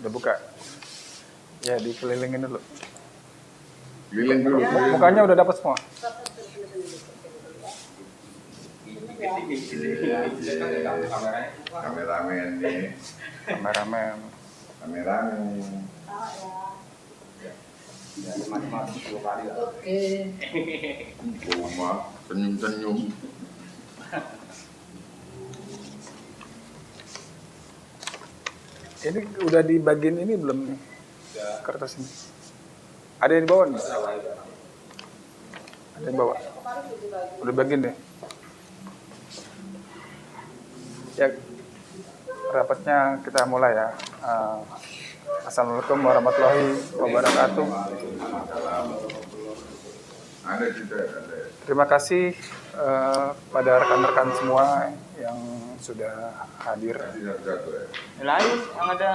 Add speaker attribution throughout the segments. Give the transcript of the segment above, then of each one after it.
Speaker 1: Udah buka. Ya, dikelilingin dulu.
Speaker 2: Keliling dulu.
Speaker 1: Mukanya udah dapat semua.
Speaker 2: Kameramen nih.
Speaker 1: Kameramen.
Speaker 2: Kameramen. Rumah senyum-senyum.
Speaker 1: Ini udah dibagiin ini belum nih? Kertas ini. Ada yang dibawa nih? Ada yang bawa? Udah bagiin deh. Ya, rapatnya kita mulai ya. Assalamualaikum warahmatullahi wabarakatuh.
Speaker 2: Ada juga, ada.
Speaker 1: Terima kasih pada rekan-rekan semua yang sudah hadir.
Speaker 2: Kasih satu-satu ya.
Speaker 3: Lain yang ada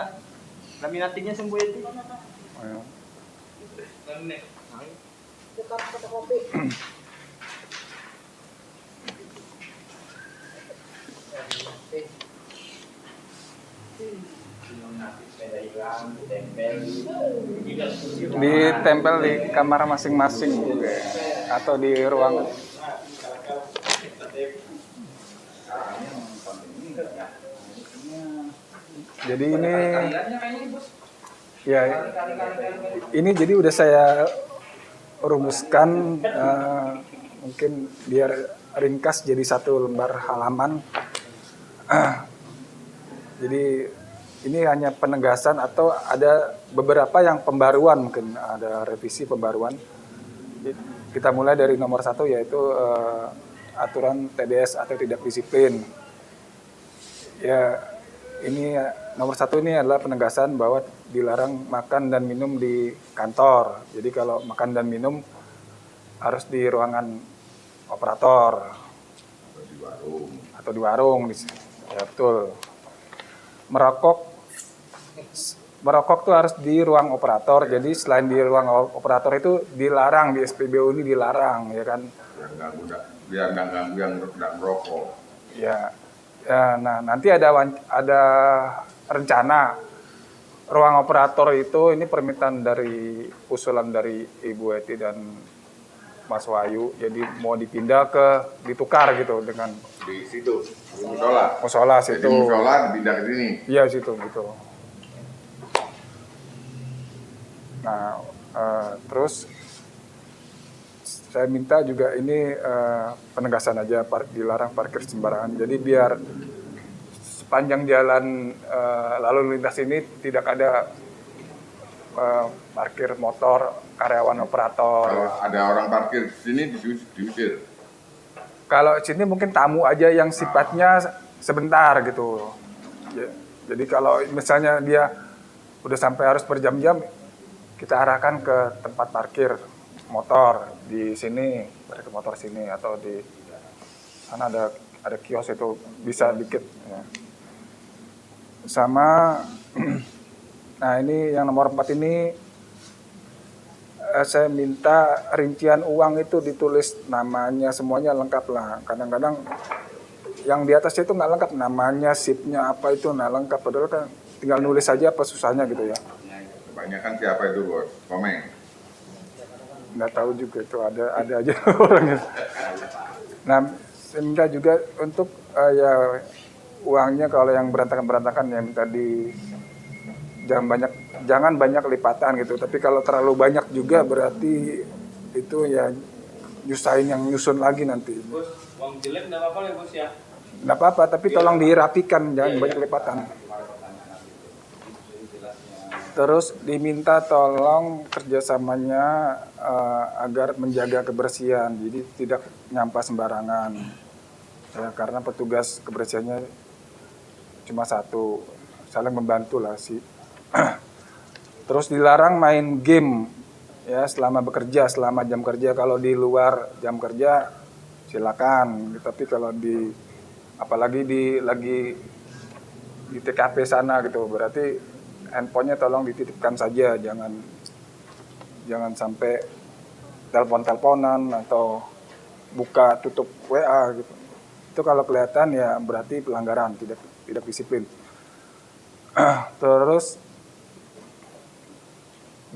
Speaker 3: laminatingnya sembuh itu.
Speaker 4: Dekat fotokopi.
Speaker 1: Ditempel di kamar masing-masing atau di ruang. Jadi ini ya ini jadi udah saya rumuskan mungkin biar ringkas jadi satu lembar halaman. Jadi ini hanya penegasan atau ada beberapa yang pembaruan, mungkin ada revisi pembaruan. Kita mulai dari nomor 1 yaitu aturan TDS atau tidak disiplin. Ya, ini nomor 1 ini adalah penegasan bahwa dilarang makan dan minum di kantor. Jadi kalau makan dan minum harus di ruangan operator atau di warung. Ya betul. Merokok tuh harus di ruang operator. Jadi selain di ruang operator itu dilarang, di SPBU ini dilarang, ya kan?
Speaker 2: Biar nggak ganggu yang nggak merokok.
Speaker 1: Ya, nah nanti ada rencana ruang operator itu, ini permintaan dari usulan dari Ibu Eti dan Mas Wahyu, jadi mau dipindah ditukar gitu dengan
Speaker 2: Di situ, di musola.
Speaker 1: musola situ.
Speaker 2: Jadi musola dipindah ke sini.
Speaker 1: Iya situ gitu. Nah, terus saya minta juga ini penegasan aja dilarang parkir sembarangan. Jadi biar sepanjang jalan lalu lintas ini tidak ada parkir motor karyawan operator.
Speaker 2: Kalau ada orang parkir di sini diusir.
Speaker 1: Kalau sini mungkin tamu aja yang sifatnya sebentar gitu. Ya, jadi kalau misalnya dia udah sampai harus berjam-jam, kita arahkan ke tempat parkir motor di sini, parkir motor sini, atau di sana ada kios itu bisa dikit. Ya. Sama, nah ini yang nomor 4 ini saya minta rincian uang itu ditulis namanya semuanya lengkap lah. Kadang-kadang yang di atasnya itu nggak lengkap, namanya, SIP-nya apa itu nggak lengkap. Padahal kan tinggal nulis saja apa susahnya gitu ya.
Speaker 2: Kebanyakan siapa itu bos? Komeng.
Speaker 1: Nggak tahu juga itu ada aja orangnya. Nah, saya minta juga untuk ya uangnya kalau yang berantakan ya minta jangan banyak lipatan gitu. Tapi kalau terlalu banyak juga berarti itu ya nyusahin yang nyusun lagi nanti.
Speaker 3: Bos, uang jelek nggak apa-apa ya bos ya?
Speaker 1: Nggak apa-apa, tapi tolong dirapikan, jangan banyak lipatan. Terus diminta tolong kerjasamanya agar menjaga kebersihan, jadi tidak nyampah sembarangan. Ya, karena petugas kebersihannya cuma 1, saling membantu lah sih. Terus dilarang main game ya selama bekerja, selama jam kerja. Kalau di luar jam kerja silakan, tapi kalau apalagi lagi di TKP sana gitu, berarti handphonenya tolong dititipkan saja, jangan sampai telepon-teleponan atau buka tutup WA gitu. Itu kalau kelihatan ya berarti pelanggaran, tidak disiplin. Terus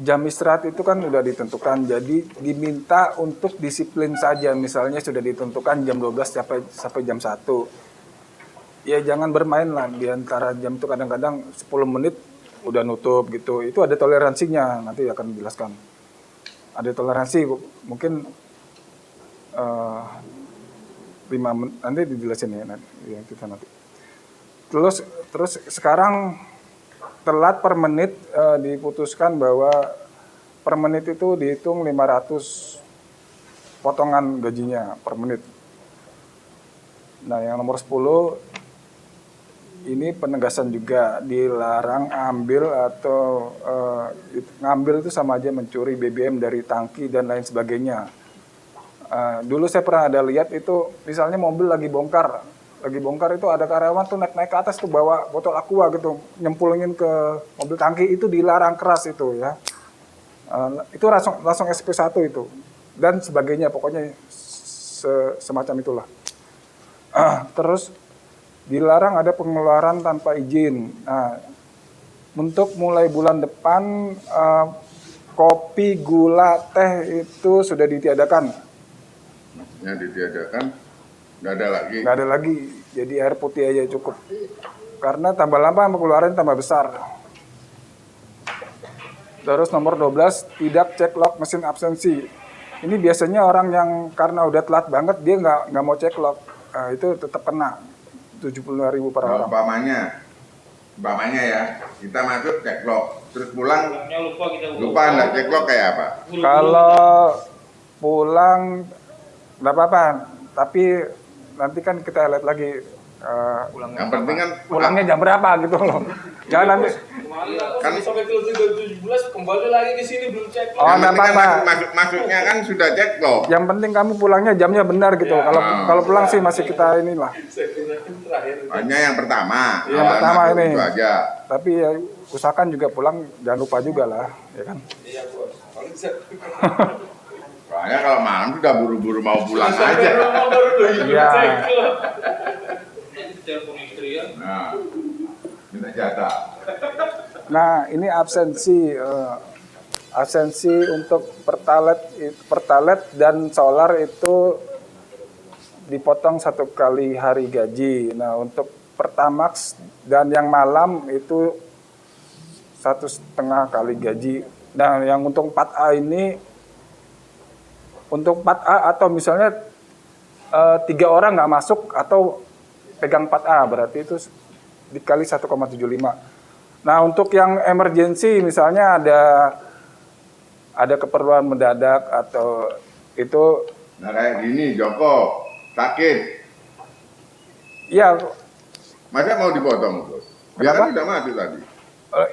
Speaker 1: jam istirahat itu kan sudah ditentukan, jadi diminta untuk disiplin saja. Misalnya sudah ditentukan jam 12 sampai jam 1. Ya jangan bermain lah di antara jam itu, kadang-kadang 10 menit udah nutup gitu. Itu ada toleransinya, nanti akan dijelaskan. Ada toleransi mungkin 5 menit, nanti dijelasin ya kita nanti. Terus sekarang telat per menit diputuskan bahwa per menit itu dihitung 500 potongan gajinya per menit. Nah, yang nomor 10 ini penegasan juga, dilarang ambil atau ngambil itu sama aja mencuri BBM dari tangki dan lain sebagainya. Dulu saya pernah ada lihat itu, misalnya mobil lagi bongkar itu ada karyawan tuh naik ke atas tuh bawa botol aqua gitu, nyemplungin ke mobil tangki, itu dilarang keras itu ya. Itu langsung SP1 itu dan sebagainya, pokoknya semacam itulah. Terus dilarang ada pengeluaran tanpa izin. Nah, untuk mulai bulan depan kopi, gula, teh itu sudah ditiadakan.
Speaker 2: Maksudnya ditiadakan, nggak ada lagi.
Speaker 1: Jadi air putih aja cukup. Karena tambah lama pengeluaran tambah besar. Terus nomor 12, tidak cek log mesin absensi. Ini biasanya orang yang karena udah telat banget dia nggak mau cek log, itu tetap kena 75.000 per orang.
Speaker 2: Umpamanya ya, kita masuk cek log, terus pulang lupa nggak cek log kayak apa?
Speaker 1: Kalau pulang nggak apa-apa, tapi nanti kan kita lihat lagi
Speaker 2: Yang penting kan
Speaker 1: pulangnya jam berapa gitu loh. Jangan nanti
Speaker 5: kan sampai ke 17 kembali lagi ke sini belum cek.
Speaker 1: Oh,
Speaker 2: yang penting
Speaker 1: apa-apa.
Speaker 2: kan masuknya kan sudah cek log.
Speaker 1: Yang penting kamu pulangnya jamnya benar gitu.
Speaker 5: Ya.
Speaker 1: Kalau pulang sih masih kita inilah.
Speaker 5: Saya kira terakhir.
Speaker 2: Hanya yang pertama.
Speaker 1: Yang pertama
Speaker 2: masuk
Speaker 1: ini.
Speaker 2: Itu aja.
Speaker 1: Tapi ya usahakan juga pulang jangan lupa juga lah, ya kan.
Speaker 5: Iya, Bos. Paling saya
Speaker 2: Soalnya kalau malam sudah buru-buru mau pulang
Speaker 5: sampai
Speaker 2: aja.
Speaker 5: rumah baru
Speaker 1: Iya.
Speaker 5: cek. Nanti telepon istri ya.
Speaker 2: Nah, minta jatah.
Speaker 1: Nah, ini absensi untuk pertalite dan solar itu dipotong 1 kali hari gaji. Nah, untuk Pertamax dan yang malam itu 1,5 kali gaji. Nah, yang untuk 4A ini, untuk 4A atau misalnya 3 orang nggak masuk atau pegang 4A, berarti itu dikali 1,75. Nah, untuk yang emergency misalnya ada keperluan mendadak atau itu,
Speaker 2: Nah kayak gini, Joko sakit,
Speaker 1: ya
Speaker 2: masa mau dipotong, Bos? Dia
Speaker 1: Kenapa?
Speaker 2: kan udah mati tadi.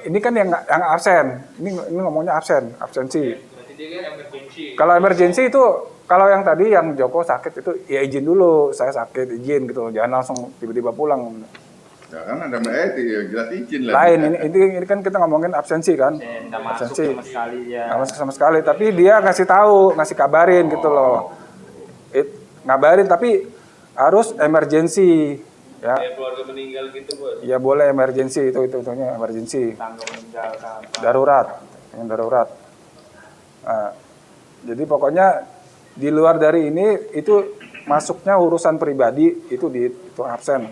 Speaker 1: ini kan yang absen. Ini ngomongnya absensi.
Speaker 5: Berarti dia kan emergency.
Speaker 1: Kalau emergency itu, kalau yang tadi yang Joko sakit itu ya izin dulu, saya sakit izin gitu, jangan langsung tiba-tiba pulang.
Speaker 2: Ya kan ada jelas izin lah.
Speaker 1: Lain ini kan kita ngomongin absensi kan.
Speaker 3: Nggak masuk
Speaker 1: Absensi.
Speaker 3: sama sekali ya.
Speaker 1: Nggak masuk sama sekali, tapi dia ngasih tahu, ngasih kabarin gitu loh. Ngabarin tapi harus emergency ya.
Speaker 5: Kayak keluarga meninggal gitu, Bos.
Speaker 1: Ya boleh emergency, itu emergency.
Speaker 3: Tangga meninggalkan.
Speaker 1: Darurat, yang darurat. Nah, jadi pokoknya di luar dari ini itu masuknya urusan pribadi itu absen.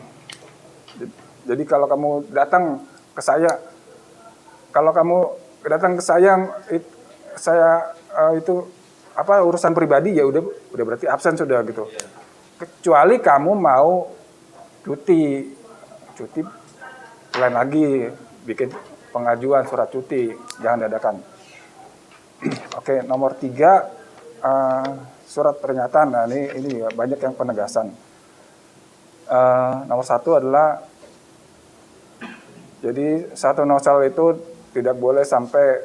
Speaker 1: Jadi kalau kamu datang ke saya, itu apa urusan pribadi ya udah berarti absen sudah gitu. Kecuali kamu mau cuti lain lagi, bikin pengajuan surat cuti, jangan dadakan. Oke, nomor 3 surat pernyataan. Nah, ini banyak yang penegasan. Nomor 1 adalah jadi satu nosel itu tidak boleh sampai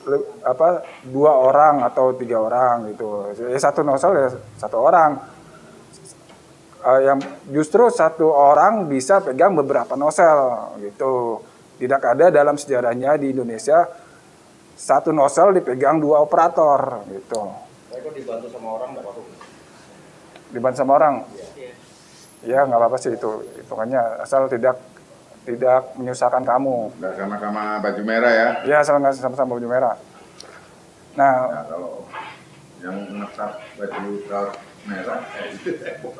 Speaker 1: 2 orang atau 3 orang gitu. Ya, satu nosel ya 1 orang. Yang justru 1 orang bisa pegang beberapa nosel gitu. Tidak ada dalam sejarahnya di Indonesia 1 nosel dipegang 2 operator gitu.
Speaker 5: Saya kok dibantu sama orang nggak apa-apa.
Speaker 1: Dibantu sama orang? Ya nggak apa-apa sih itu hitungannya, asal tidak tidak menyusahkan kamu.
Speaker 2: Udah sama-sama baju merah ya.
Speaker 1: Ya, sama-sama baju merah. Nah,
Speaker 2: Ya, kalau yang ngetap baju kaos merah, itu repot.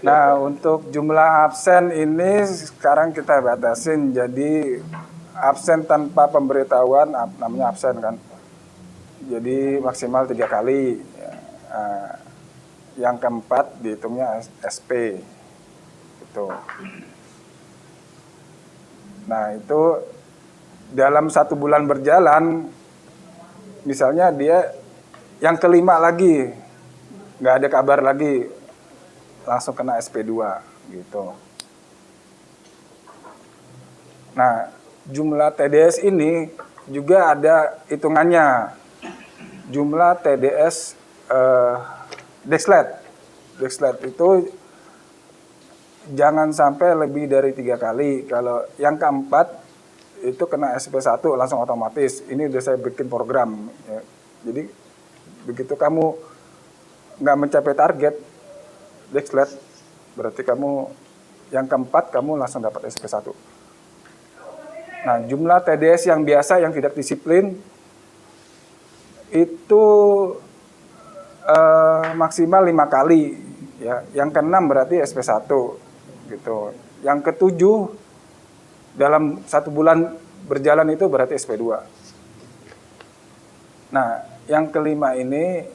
Speaker 1: nah, untuk jumlah absen ini sekarang kita batasin jadi absen tanpa pemberitahuan namanya absen kan. Jadi maksimal 3 kali. Yang keempat dihitungnya SP. Gitu. Nah, itu dalam 1 bulan berjalan, misalnya dia yang kelima lagi, nggak ada kabar lagi, langsung kena SP2 gitu. Nah, jumlah TDS ini juga ada hitungannya. Jumlah TDS Dexlet itu jangan sampai lebih dari 3 kali. Kalau yang keempat itu kena SP1 langsung otomatis. Ini udah saya bikin program. Ya. Jadi begitu kamu nggak mencapai target Dexlet, berarti kamu yang keempat kamu langsung dapat SP1. Nah, jumlah TDS yang biasa yang tidak disiplin itu maksimal 5 kali. Ya. Yang keenam berarti SP1 gitu. Yang ketujuh dalam 1 bulan berjalan itu berarti SP2. Nah, yang kelima ini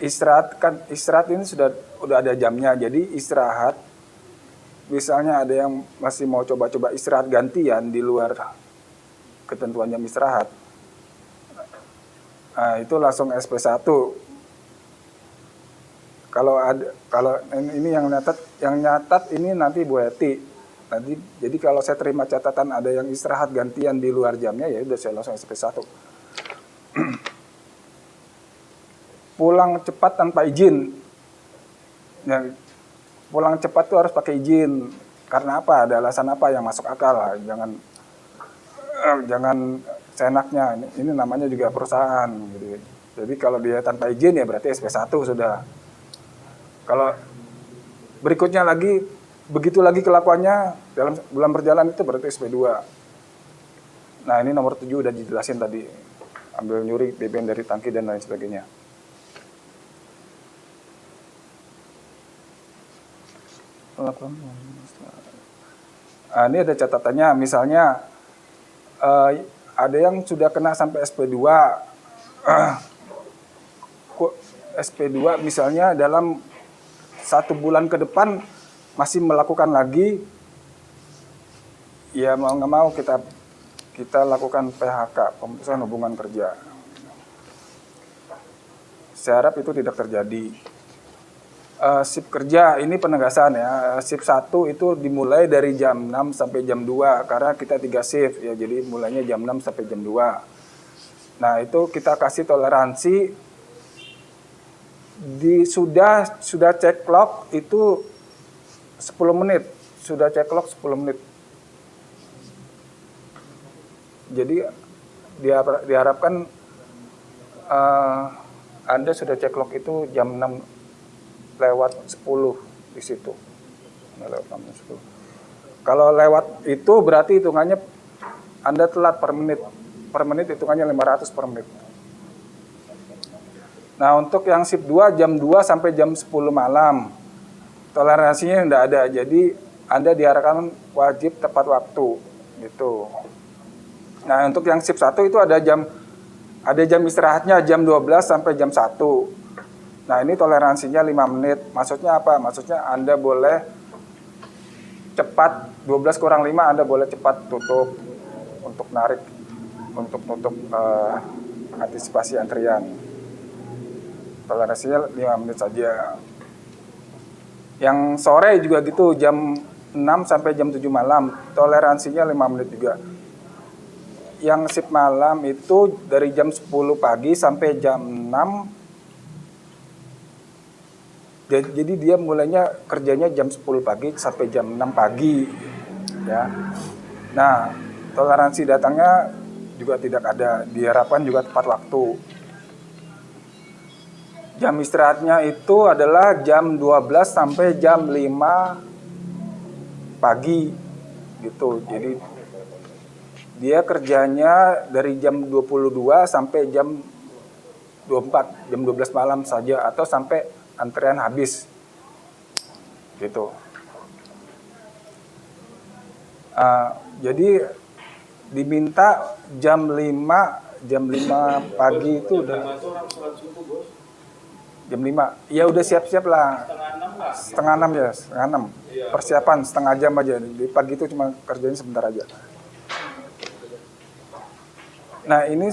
Speaker 1: istirahat ini udah ada jamnya. Jadi istirahat, misalnya ada yang masih mau coba-coba istirahat gantian di luar ketentuan jam istirahat, nah, itu langsung SP1. Kalau ini yang nyatat ini nanti Bu Heti. Nanti jadi kalau saya terima catatan ada yang istirahat gantian di luar jamnya, ya udah saya langsung SP1. Pulang cepat tanpa izin. Ya, pulang cepat tuh harus pakai izin. Karena apa? Ada alasan apa yang masuk akal lah. Jangan seenaknya. Ini namanya juga perusahaan. Gitu. Jadi kalau dia tanpa izin ya berarti SP1 sudah. Kalau berikutnya lagi, begitu lagi kelakuannya dalam bulan berjalan itu berarti SP2. Nah, ini nomor 7 udah dijelasin tadi. Ambil nyuri BBM dari tangki dan lain sebagainya. Nah, ini ada catatannya, misalnya ada yang sudah kena sampai SP2. SP2 misalnya dalam 1 bulan ke depan masih melakukan lagi, ya mau nggak mau kita lakukan PHK, pemutusan hubungan kerja. Saya harap itu tidak terjadi. Shift kerja ini penegasan ya. Shift 1 itu dimulai dari jam 6 sampai jam 2 karena kita 3 shift ya. Jadi mulainya jam 6 sampai jam 2. Nah, itu kita kasih toleransi sudah cek clock itu 10 menit. Sudah cek clock 10 menit. Jadi diharapkan Anda sudah cek clock itu jam 6 lewat 10 di situ. Lewat 6, 10. Kalau lewat itu berarti hitungannya Anda telat per menit. Per menit hitungannya 500 per menit. Nah, untuk yang shift 2 jam 2 sampai jam 10 malam. Toleransinya tidak ada. Jadi Anda diharapkan wajib tepat waktu gitu. Nah, untuk yang shift 1 itu ada jam istirahatnya jam 12 sampai jam 1. Nah, ini toleransinya 5 menit. Maksudnya apa? Maksudnya Anda boleh cepat, 12 kurang 5 Anda boleh cepat tutup untuk narik, untuk nutup antisipasi antrian. Toleransinya 5 menit saja. Yang sore juga gitu, jam 6 sampai jam 7 malam, toleransinya 5 menit juga. Yang shift malam itu dari jam 10 pagi sampai jam 6. Jadi dia mulainya kerjanya jam 10 pagi sampai jam 6 pagi. Ya. Nah, toleransi datangnya juga tidak ada. Diharapkan juga tepat waktu. Jam istirahatnya itu adalah jam 12 sampai jam 5 pagi gitu. Jadi dia kerjanya dari jam 22 sampai jam 24, jam 12 malam saja atau sampai antrean habis. Gitu. Jadi diminta jam 5 pagi itu udah jam 5. Ya udah siap-siap lah. Setengah 6 ya, setengah 6. Persiapan setengah jam aja. Di pagi itu cuma kerjanya sebentar aja. Nah, ini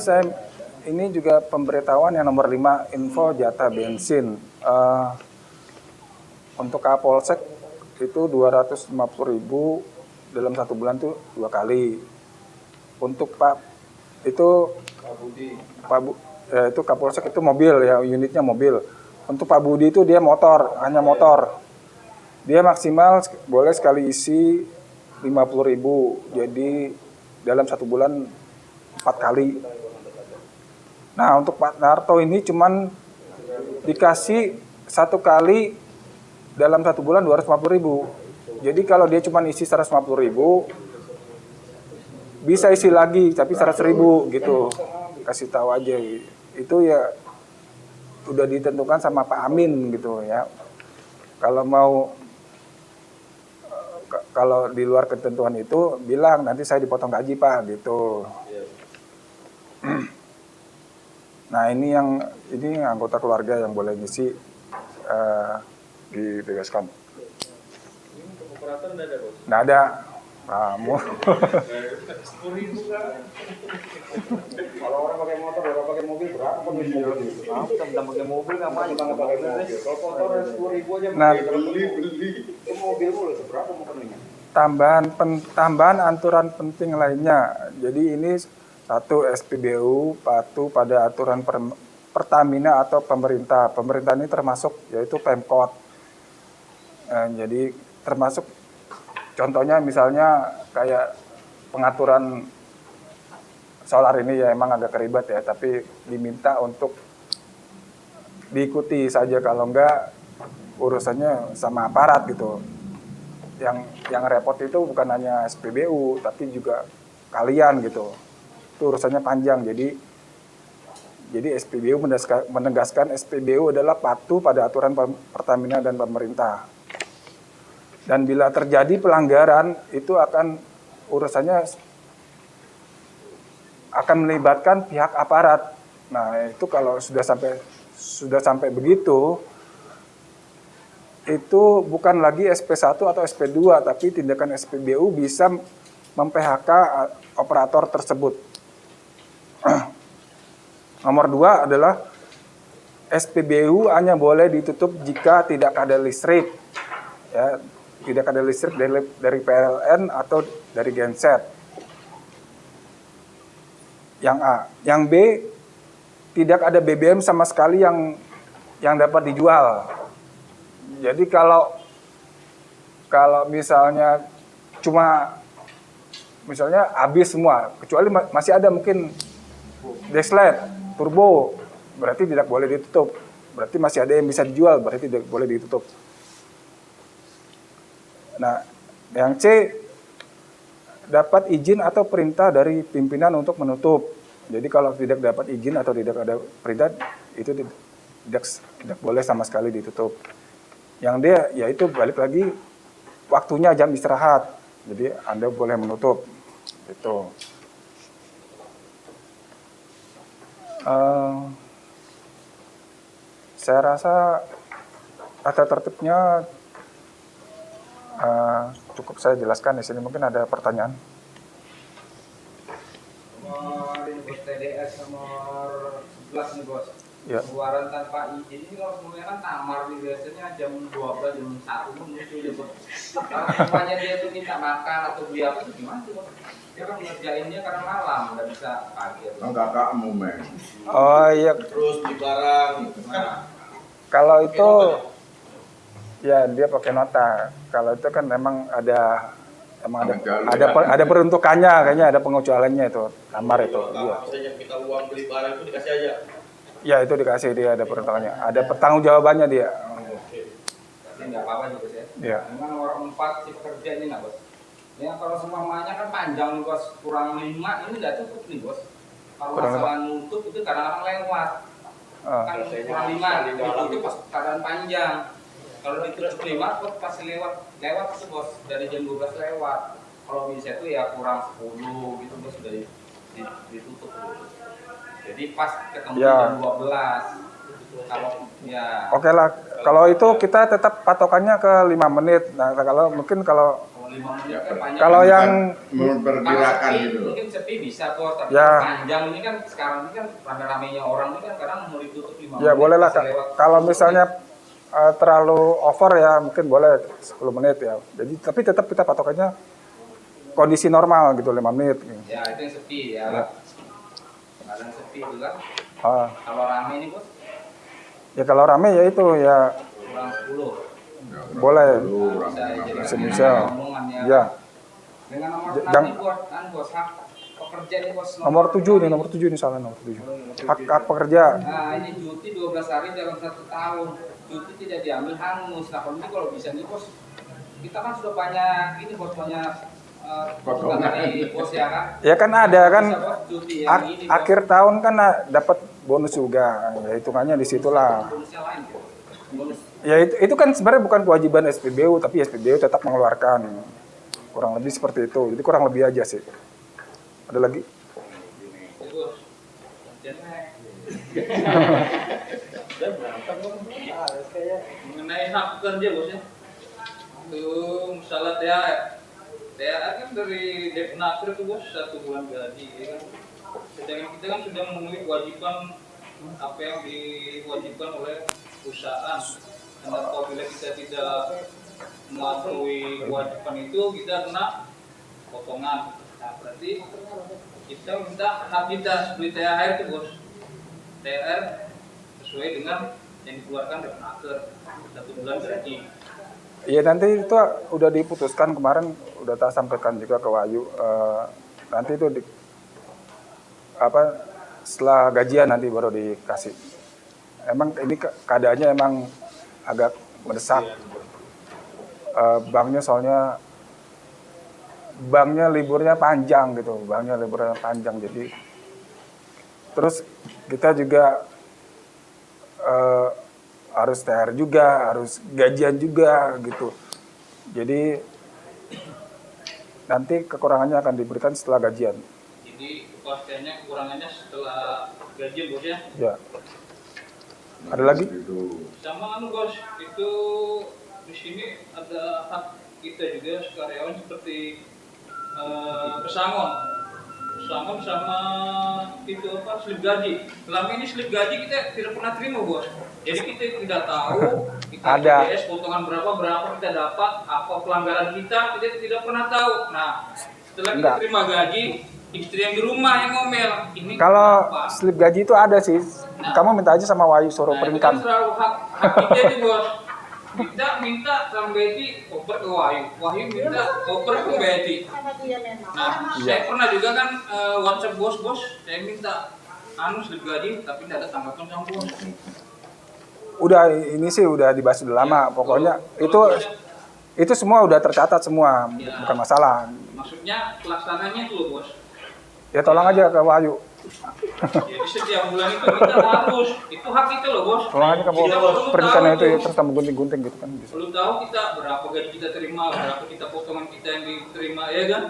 Speaker 1: juga pemberitahuan yang nomor 5, info jatah bensin. Untuk Kapolsek itu 250.000 dalam 1 bulan tuh 2 kali. Untuk itu Kapolsek itu mobil ya, unitnya mobil. Untuk Pak Budi itu dia motor, hanya motor. Dia maksimal boleh sekali isi 50.000. Jadi dalam 1 bulan 4 kali. Nah, untuk Pak Narto ini cuman dikasih 1 kali dalam 1 bulan 250.000. Jadi kalau dia cuma isi 150.000, bisa isi lagi tapi 100.000 gitu. Kasih tahu aja. Itu ya udah ditentukan sama Pak Amin gitu ya. Kalau di luar ketentuan itu bilang nanti saya dipotong gaji Pak gitu. Nah, ini anggota keluarga yang boleh ngisi dibebaskan.
Speaker 5: Operator nggak ada, Bos?
Speaker 1: Nggak ada. Kamu.
Speaker 5: 10.000 kan?
Speaker 3: Kalau orang pakai motor, orang pakai mobil berapa pun mobil? Kita pakai mobil ngapain? Kita nggak pakai mobil. Kalau motor 10.000 aja.
Speaker 1: Nah,
Speaker 3: Itu mobil mulu berapa mau penuhnya?
Speaker 1: tambahan aturan penting lainnya. Jadi ini 1, SPBU patuh pada aturan Pertamina atau pemerintah. Pemerintah ini termasuk yaitu Pemkot. Jadi termasuk contohnya misalnya kayak pengaturan solar ini ya emang agak ribet ya, tapi diminta untuk diikuti saja, kalau enggak urusannya sama aparat gitu. Yang repot itu bukan hanya SPBU tapi juga kalian gitu. Itu urusannya panjang. Jadi SPBU menegaskan SPBU adalah patuh pada aturan Pertamina dan pemerintah. Dan bila terjadi pelanggaran itu urusannya akan melibatkan pihak aparat. Nah, itu kalau sudah sampai begitu, itu bukan lagi SP1 atau SP2, tapi tindakan SPBU bisa mem-PHK operator tersebut. Nomor 2 adalah SPBU hanya boleh ditutup jika tidak ada listrik. Ya, tidak ada listrik dari PLN atau dari genset. Yang A. Yang B, tidak ada BBM sama sekali yang dapat dijual. Jadi kalau misalnya habis semua, kecuali masih ada mungkin Dexlet, turbo, berarti tidak boleh ditutup. Berarti masih ada yang bisa dijual, berarti tidak boleh ditutup. Nah, yang C, dapat izin atau perintah dari pimpinan untuk menutup. Jadi kalau tidak dapat izin atau tidak ada perintah, itu tidak boleh sama sekali ditutup. Yang D, yaitu balik lagi waktunya jam istirahat. Jadi Anda boleh menutup. Itu. Saya rasa tata tertibnya cukup saya jelaskan di sini. Mungkin ada pertanyaan.
Speaker 4: Nomor TDS nomor 11 nih Bos.
Speaker 1: Ya.
Speaker 4: Pengeluaran tanpa izin ini kalau semuanya kan tamar nih, biasanya jam 12, jam 1 pun muncul ya Bos. Kalau semuanya dia tuh minta makan atau beli apa tuh gimana sih Bos? Dia kan ngerjainnya karena malam, nggak bisa pagi.
Speaker 2: Kan kakakmu, men.
Speaker 1: Oh iya,
Speaker 5: Terus beli barang.
Speaker 4: Nah,
Speaker 1: kalau itu ya dia pakai nota. Kalau itu kan memang ada peruntukannya, kayaknya ada pengecualiannya itu, kamar itu.
Speaker 5: Kalau
Speaker 1: Iya.
Speaker 5: misalnya kita uang beli barang itu dikasih aja.
Speaker 1: Ya itu dikasih dia ada pertanyaannya, ada pertanggungjawabannya dia.
Speaker 4: Ini nggak apa-apa juga ya.
Speaker 1: Iya.
Speaker 4: Memang nomor 4 si pekerja ini nggak bos. Ya kalau semuanya kan panjang nih bos, kurang 5 ini nggak cukup nih bos. Kalau
Speaker 1: Kurang
Speaker 4: masalah nutup itu kadang-kadang lewat. Kan kurang 5 itu pas keadaan panjang. Kalau ditutup 5 kok pasti lewat tuh bos, dari jam 12 lewat. Kalau bisa itu ya kurang 10 gitu bos, sudah ditutup. Jadi pas ketemu
Speaker 1: Ya.
Speaker 4: jam 12. Kalau ya
Speaker 1: Oke lah, kalau itu kita tetap patokannya ke 5 menit. Nah kalau mungkin kalau
Speaker 4: 5 menit kan panjang.
Speaker 1: kalau yang
Speaker 2: memperkirakan
Speaker 4: Kalau sepi,
Speaker 2: gitu loh.
Speaker 4: mungkin sepi bisa kok, tapi
Speaker 1: Ya.
Speaker 4: panjang ini kan sekarang ini kan rame-ramenya orang ini kan kadang mau ditutup 5 menit.
Speaker 1: ya boleh lah
Speaker 4: pasti lewat.
Speaker 1: kalau misalnya terlalu over ya mungkin boleh 10 menit ya. Jadi tapi tetap kita patokannya kondisi normal gitu 5 menit.
Speaker 4: Ya itu yang sepi ya.
Speaker 1: Ya.
Speaker 4: Kadang sepi itu kan.
Speaker 1: Ah,
Speaker 4: Kalau rame ini bos
Speaker 1: ya kalau rame ya itu ya
Speaker 4: kurang 10.
Speaker 1: boleh.
Speaker 4: Bisa jadi
Speaker 1: Semisal.
Speaker 4: omongan ya.
Speaker 1: Ya.
Speaker 4: Dengan nomor
Speaker 1: J-
Speaker 4: 6
Speaker 1: jang-
Speaker 4: ini buat bos hak pekerja nih bos.
Speaker 1: Nomor 7 nih salah nomor 7. Hak pekerja.
Speaker 4: Nah ini cuti 12 hari dalam 1 tahun. Cuti tidak diambil hangus. Nah kalau ini kalau bisa nih bos, kita kan sudah banyak ini bos, banyak
Speaker 2: Potongan.
Speaker 4: dari bos ya kan.
Speaker 1: Ya kan ada kan
Speaker 4: Bisa, bos, cuti yang ini, bos.
Speaker 1: akhir tahun kan dapat bonus juga. Ya hitungannya di situlah.
Speaker 4: Bonusnya lain bos. Bonus.
Speaker 1: Ya itu kan sebenarnya bukan kewajiban SPBU tapi SPBU tetap mengeluarkan. Kurang lebih seperti itu. Jadi kurang lebih aja sih. Ada lagi?
Speaker 4: Itu bos. Kerjanya
Speaker 5: Dan berantem kan. Mengenai hak pekerja bos ya. Tuh misalnya THR kan dari Depnaker tuh bos 1 bulan gaji ya kan. Sedangkan kita kan sudah memenuhi kewajiban apa yang diwajibkan oleh perusahaan. Dan apabila kita tidak mematuhi kewajiban itu kita kena potongan. Nah berarti kita minta hak kita seperti THR itu bos. THR sesuai dengan yang dikeluarkan Depnaker 1 bulan gaji.
Speaker 1: Iya nanti itu udah diputuskan kemarin udah tak sampaikan juga ke Wahyu. Nanti itu setelah gajian nanti baru dikasih. Emang ini keadaannya emang agak mendesak. Banknya liburnya panjang gitu. Jadi terus kita juga harus THR juga, harus gajian juga gitu. Jadi nanti kekurangannya akan diberikan setelah gajian.
Speaker 5: Jadi kepastiannya kekurangannya setelah gaji bos ya.
Speaker 1: Ya. Ada lagi?
Speaker 2: Gitu.
Speaker 5: Sama bos, itu di sini ada hak kita juga karyawan seperti pesangon sama itu slip gaji. Selama ini slip gaji kita tidak pernah terima bos. Jadi kita tidak tahu kita
Speaker 1: Ada.
Speaker 5: IPS potongan berapa kita dapat, apa pelanggaran kita tidak pernah tahu. Nah setelah kita
Speaker 1: Enggak.
Speaker 5: terima gaji, istri yang di rumah yang ngomel. Ini
Speaker 1: Kalau
Speaker 5: kenapa?
Speaker 1: slip gaji itu ada sih. Kamu minta aja sama Wahyu suruh
Speaker 5: Nah, itu kan
Speaker 1: peringkan.
Speaker 5: selalu hak kita itu bos. Kita minta sama Betty oper ke Wahyu minta oper ke Betty. Nah, saya pernah juga kan WhatsApp bos, saya minta slip gaji tapi tidak ada tanggapan sama bos.
Speaker 1: Udah ini sih udah dibahas udah lama. Pokoknya itu semua udah tercatat semua,
Speaker 5: Ya.
Speaker 1: bukan masalah.
Speaker 5: Maksudnya pelaksananya itu loh bos.
Speaker 1: Ya tolong aja ke Wahyu.
Speaker 5: Jadi setiap bulan itu kita harus, itu hak kita loh bos.
Speaker 1: Tolong aja kamu
Speaker 5: Kita perlu
Speaker 1: peringkannya
Speaker 5: tahu
Speaker 1: itu ya,
Speaker 5: tuh.
Speaker 1: terus kamu gunting-gunting gitu kan bisa.
Speaker 5: Perlu tahu kita berapa gaji kita terima, berapa kita potongan kita yang diterima ya kan?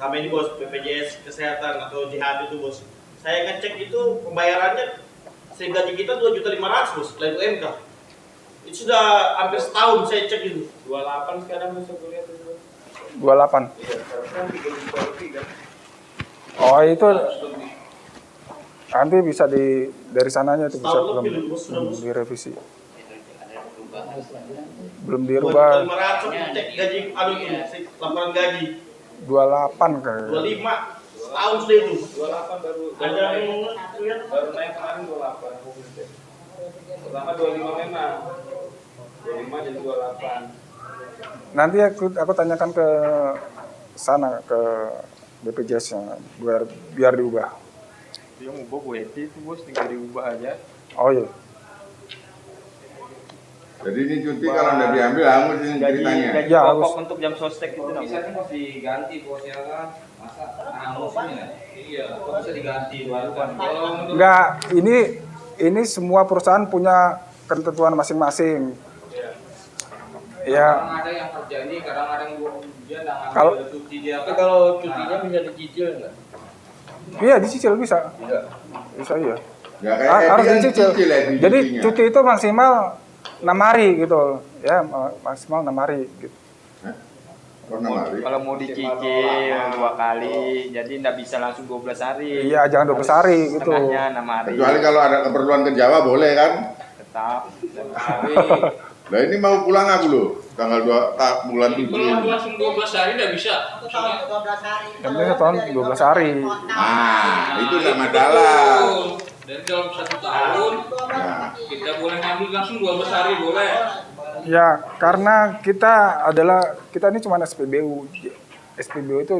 Speaker 6: Sama ini bos, BPJS Kesehatan atau JHB itu bos. Saya ngecek itu pembayarannya gaji kita 2.500.000 bos, selain UMK. Itu sudah hampir setahun saya cek itu.
Speaker 5: 28 sekarang bisa kuliah itu.
Speaker 1: 28.
Speaker 5: Iya, sekarang 3 juta lebih kan.
Speaker 1: Oh itu
Speaker 5: Harus lebih.
Speaker 1: nanti bisa dari sananya itu bisa
Speaker 6: Setahun
Speaker 1: belum
Speaker 6: lebih, bos, sudah, bos.
Speaker 1: direvisi. Belum dirubah
Speaker 6: 2.500.000 cek gaji, laporan gaji.
Speaker 1: 28 kayak.
Speaker 6: 25 setahun sudah itu.
Speaker 5: 28 baru
Speaker 6: Ada yang lihat
Speaker 5: baru naik kemarin 28. Pertama 25 memang. 25 jadi 28.
Speaker 1: Nanti aku tanyakan ke sana ke BPJS-nya biar diubah.
Speaker 3: Dia mau bawa WT itu bos, tinggal diubah aja.
Speaker 1: Oh iya.
Speaker 2: Jadi ini cuti kalau nggak diambil hangus ini ceritanya.
Speaker 3: Gaji
Speaker 1: Ya,
Speaker 3: pokok
Speaker 1: harus.
Speaker 3: untuk jam sostek itu
Speaker 4: Kalau bisa
Speaker 3: namanya.
Speaker 4: sih harus diganti bos ya kan. Masa hangus ini ya? Iya, kok bisa diganti baru kan. Kalau menurut
Speaker 1: Enggak, ini semua perusahaan punya ketentuan masing-masing. Ya,
Speaker 4: kadang ada yang kerja ini, kadang ada yang dia nggak
Speaker 1: Kalau-
Speaker 4: ngambil cuti dia.
Speaker 5: Tapi
Speaker 4: kan.
Speaker 5: kalau cutinya bisa dicicil nggak?
Speaker 1: iya dicicil bisa.
Speaker 5: Tidak.
Speaker 1: Bisa iya.
Speaker 2: Ya kayak
Speaker 1: Harus
Speaker 2: Edi kan
Speaker 1: dicicil.
Speaker 2: cicil ya,
Speaker 1: Jadi
Speaker 2: cutinya.
Speaker 1: cuti itu maksimal 6 hari gitu. Ya, maksimal 6 hari gitu.
Speaker 2: Pernah mari.
Speaker 3: Kalau mau dicicil 2 kali, jadi nggak bisa langsung 12 hari.
Speaker 1: Iya, jangan 12 hari gitu.
Speaker 3: Setengahnya 6 hari.
Speaker 2: Kecuali kalau ada keperluan ke Jawa boleh kan?
Speaker 3: Tetap.
Speaker 4: Tapi
Speaker 2: Nah ini mau pulang aku loh, tanggal 2 bulan 7
Speaker 5: Kalau
Speaker 2: ini.
Speaker 5: langsung 12 hari nggak bisa.
Speaker 1: Yang penting 1 tahun 12 hari.
Speaker 2: Nah, itu nggak masalah.
Speaker 5: Dan dalam 1 tahun
Speaker 2: Ya.
Speaker 5: kita boleh ngambil langsung 12 hari boleh.
Speaker 1: Ya, karena kita ini cuma SPBU. SPBU itu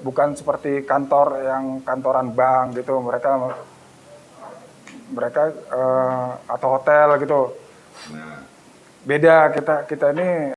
Speaker 1: bukan seperti kantor yang kantoran bank gitu. Mereka atau hotel gitu.
Speaker 2: Nah.
Speaker 1: Beda kita ini